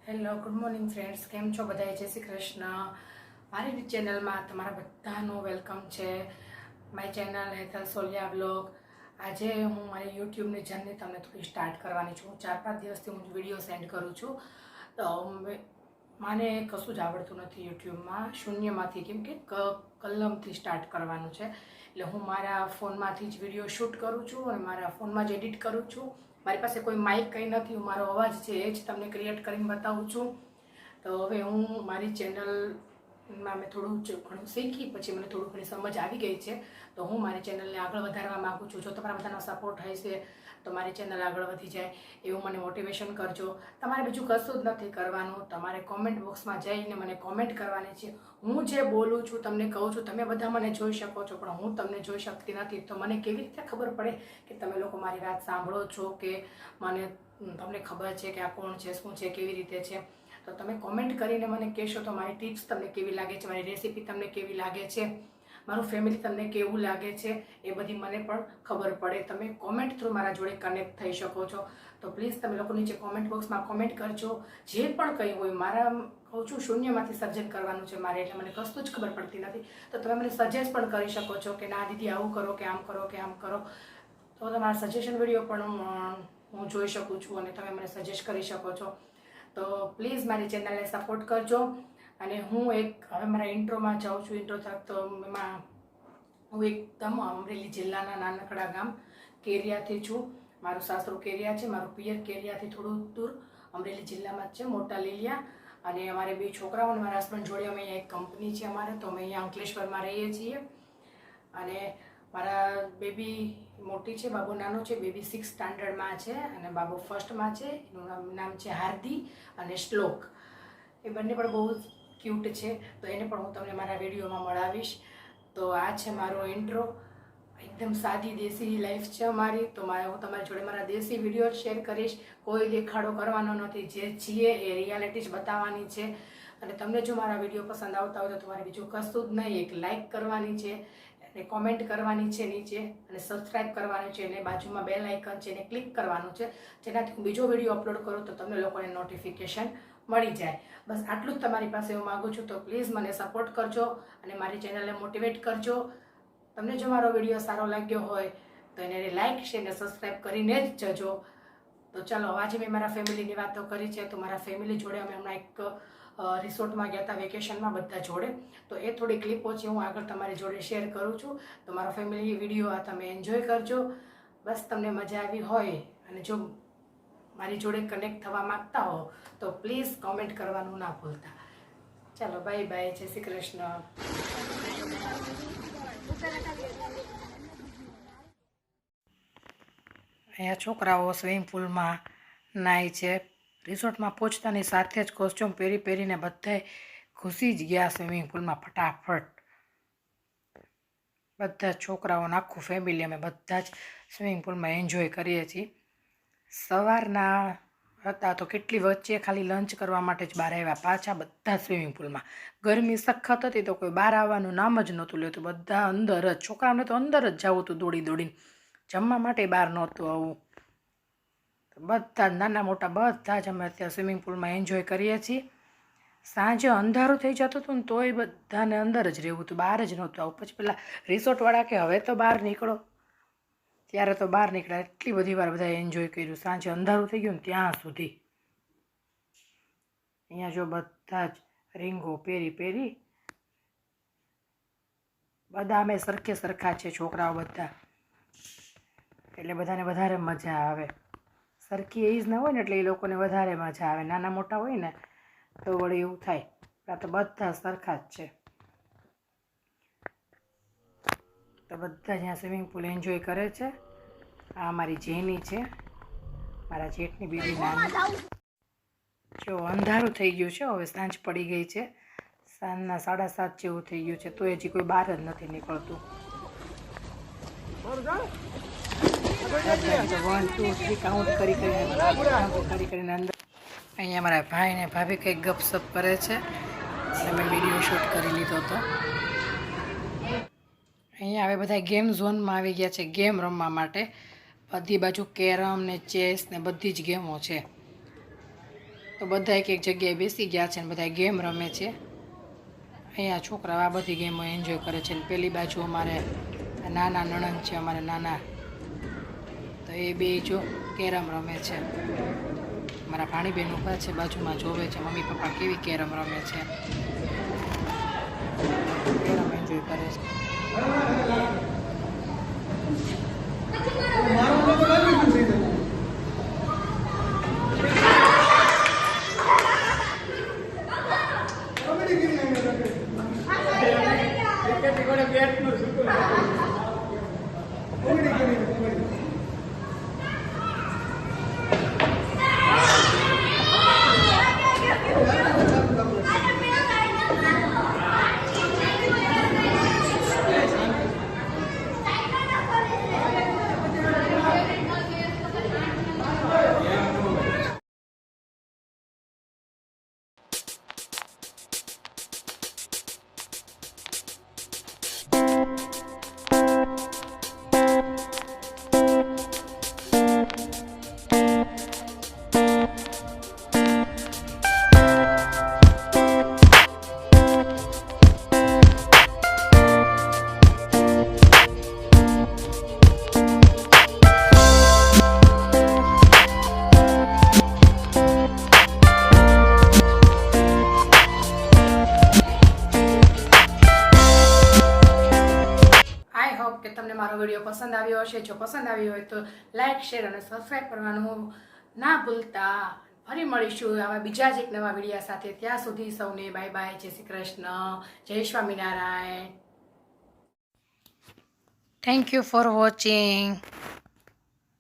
Hello good morning friends, કેમ છો બધા? જય શ્રી કૃષ્ણ. મારી ચેનલમાં તમારા બધાનું વેલકમ છે. મારી ચેનલ હેતલ સોલિયા બ્લોગ. આજે હું મારી યુટ્યુબની જર્ની તમને થોડી સ્ટાર્ટ કરવાની છું. 4-5 દિવસથી હું વિડીયો સેન્ડ કરું છું. તો મને કશું જ આવડતું નથી યુટ્યુબમાં, શૂન્યમાંથી, કેમ કે કલમથી સ્ટાર્ટ કરવાનું છે. એટલે હું મારા ફોનમાંથી જ વિડીયો શૂટ કરું છું અને મારા ફોનમાં જ એડિટ કરું છું. મારી પાસે કોઈ માઇક કંઈ નથી, હું મારો અવાજ છે એ જ તમને ક્રિએટ કરીને બતાવું છું. તો હવે હું મારી ચેનલમાં મેં થોડું ઘણું શીખી, પછી મને થોડું ઘણી સમજ આવી ગઈ છે. તો હું મારી ચેનલને આગળ વધારવા માગું છું. જો તમારા બધાનો સપોર્ટ હશે તો મારી ચેનલ આગળ વધી જાય એવું મને મોટિવેશન કરજો. તમારે બીજું કશું જ નથી કરવાનું, તમારે કોમેન્ટ બોક્સમાં જઈને મને કોમેન્ટ કરવાની છે. હું જે બોલું છું, તમને કહું છું, તમે બધા મને જોઈ શકો છો, પણ હું તમને જોઈ શકતી નથી. તો મને કેવી રીતે ખબર પડે કે તમે લોકો મારી વાત સાંભળો છો કે તમને ખબર છે કે આ કોણ છે, શું છે, કેવી રીતે છે? તો તમે કોમેન્ટ કરીને મને કહેશો તો મારી ટિપ્સ તમને કેવી લાગે છે, મારી રેસીપી તમને કેવી લાગે છે, મારું ફેમિલી તમને કેવું લાગે છે, એ બધી મને પણ ખબર પડે. તમે કોમેન્ટ થ્રુ મારા જોડે કનેક્ટ થઈ શકો છો. તો પ્લીઝ તમે લોકો નીચે કોમેન્ટ બોક્સમાં કોમેન્ટ કરજો. જે પણ કંઈ હોય, મારા કહું છું શૂન્યમાંથી સર્જન કરવાનું છે મારે, એટલે મને કશું જ ખબર પડતી નથી. તો તમે મને સજેસ્ટ પણ કરી શકો છો કે ના દીદી આવું કરો, કે આમ કરો, કે આમ કરો. તો તમારા સજેશન વિડીયો પણ હું જોઈ શકું છું અને તમે મને સજેસ્ટ કરી શકો છો. તો પ્લીઝ મારી ચેનલને સપોર્ટ કરજો. અને હું હવે મારા ઇન્ટ્રોમાં જાઉં છું. ઇન્ટ્રો તક તો એમાં હું એકદમ અમરેલી જિલ્લાના નાનકડા ગામ કેરિયાથી છું. મારું સાસરું કેરિયા છે, મારું પિયર કેરિયાથી થોડું દૂર અમરેલી જિલ્લામાં જ છે, મોટા લીલિયા. અને અમારે 2 છોકરાઓ અને મારા હસબન્ડ જોડે અમે અહીંયા એક કંપની છે અમારે, તો અમે અહીંયા અંકલેશ્વરમાં રહીએ છીએ. અને મારા બેબી મોટી છે, બાબુ નાનો છે. બેબી 6th સ્ટાન્ડર્ડમાં છે અને બાબુ ફર્સ્ટમાં છે. એનું નામ છે હાર્દી અને શ્લોક. એ બંને પણ બહુ ક્યુટ છે, તો એને પણ હું તમને મારા વિડીયોમાં મળાવીશ. તો આ છે મારો ઇન્ટ્રો. એકદમ સાદી દેશી લાઈફ છે અમારી. તો હું તમારી જોડે મારા દેશી વિડીયો શેર કરીશ. કોઈ દેખાડો કરવાનો નથી, જે છીએ એ રિયાલિટી જ બતાવવાની છે. અને તમને જો મારા વિડીયો પસંદ આવતા હોય તો તમારે બીજું કશું જ નહીં, એક લાઇક કરવાની છે અને કોમેન્ટ કરવાની છે નીચે, અને સબસ્ક્રાઈબ કરવાની છે, અને બાજુમાં બેલ આઇકન છે એને ક્લિક કરવાનું છે, જેનાથી હું બીજો વિડીયો અપલોડ કરું તો તમને લોકોને નોટિફિકેશન મળી જાય. બસ આટલું જ તમારી પાસે હું માગું છું. તો પ્લીઝ મને સપોર્ટ કરજો અને મારી ચેનલને મોટિવેટ કરજો. તમને જો મારો વિડીયો સારો લાગ્યો હોય તો એને લાઇક, શેર અને સબસ્ક્રાઈબ કરીને જ જજો. તો ચાલો, આજે મેં મારા ફેમિલીની વાતો કરી છે. તો મારા ફેમિલી જોડે અમે હમણાં એક રિસોર્ટમાં ગયા હતા વેકેશનમાં બધા જોડે. તો એ થોડી ક્લિપો છે હું આગળ તમારી જોડે શેર કરું છું. તો મારો ફેમિલી વિડીયો આ તમે એન્જોય કરજો. બસ તમને મજા આવી હોય અને જો મારી જોડે કનેક્ટ થવા માંગતા હો તો પ્લીઝ કોમેન્ટ કરવાનું ના ભૂલતા. ચાલો, બાય બાય, જય શ્રી કૃષ્ણ. અહીંયા છોકરાઓ સ્વિમિંગ પુલમાં નાય છે. રિસોર્ટમાં પહોંચતાની સાથે જ કોસ્ચ્યુમ પહેરીને બધાય ઘૂસી જ ગયા સ્વિમિંગ પુલમાં ફટાફટ. બધા છોકરાઓને આખું ફેમિલી અમે બધા જ સ્વિમિંગ પુલમાં એન્જોય કરીએ છીએ. સવારના હતા તો કેટલી વચ્ચે ખાલી લંચ કરવા માટે જ બહાર આવ્યા, પાછા બધા સ્વિમિંગ પુલમાં. ગરમી સખત હતી તો કોઈ બહાર આવવાનું નામ જ નહોતું લેતું. બધા અંદર જ, છોકરાઓને તો અંદર જ જવું હતું દોડીને. જમવા માટે બહાર નહોતું આવું. બધા નાના મોટા બધા જ અમે અત્યારે સ્વિમિંગ પુલમાં એન્જોય કરીએ છીએ. સાંજે અંધારું થઈ જતું હતું ને તોય બધાને અંદર જ રહેવું હતું, બહાર જ નહોતું આવું. પછી પેલા રિસોર્ટવાળા કે હવે તો બહાર નીકળો, ત્યારે તો બહાર નીકળ્યા. એટલી બધી વાર બધા એન્જોય કર્યું સાંજે અંધારું થઈ ગયું ને ત્યાં સુધી. અહીંયા જો બધા જ રીંગો પહેરી બધા અમે સરખા છે છોકરાઓ બધા, એટલે બધાને વધારે મજા આવે. સરખી એજ ના હોય ને એટલે એ લોકોને વધારે મજા આવે. નાના મોટા હોય ને તો વળી એવું થાય. આ તો બધા સરખા જ છે. તો બધા જ્યાં સ્વિમિંગ પુલ એન્જોય કરે છે. આ અમારી જેની છે, મારા જેઠની બેબી નાની. જો અંધારું થઈ ગયું છે, હવે સાંજ પડી ગઈ છે. સાંજના 7:30 જેવું થઈ ગયું છે, તો હજી કોઈ બહાર જ નથી નીકળતું. 1 2 3 કાઉન્ટ કરીને અંદર. અહીંયા મારા ભાઈ ને ભાભી કંઈક ગપસપ કરે છે અને મેં વિડીયો શૂટ કરી લીધો હતો. અહીંયા હવે બધા ગેમ ઝોનમાં આવી ગયા છે ગેમ રમવા માટે. બધી બાજુ કેરમ ને ચેસ ને બધી જ ગેમો છે. તો બધા એક જગ્યાએ બેસી ગયા છે ને બધા ગેમ રમે છે. અહીંયા છોકરાઓ આ બધી ગેમો એન્જોય કરે છે. ને પેલી બાજુ અમારે નાના નણંદ છે, અમારે નાના, તો એ બે જો કેરમ રમે છે. મારા ભાણીબેન ઊભા છે બાજુમાં, જોવે છે મમ્મી પપ્પા કેવી કેરમ રમે છે. કેરમ એન્જોય કરે છે. કે તમને મારો વિડીયો પસંદ આવ્યો હશે. જો પસંદ આવ્યો હોય તો લાઈક, શેર અને સબસ્ક્રાઈબ કરવાનું ના ભૂલતા. ફરી મળીશું આવા બીજા જ એક નવા વિડીયો સાથે. ત્યાં સુધી સૌને બાય બાય. જય શ્રી કૃષ્ણ, જય Swaminarayan. Thank you for watching.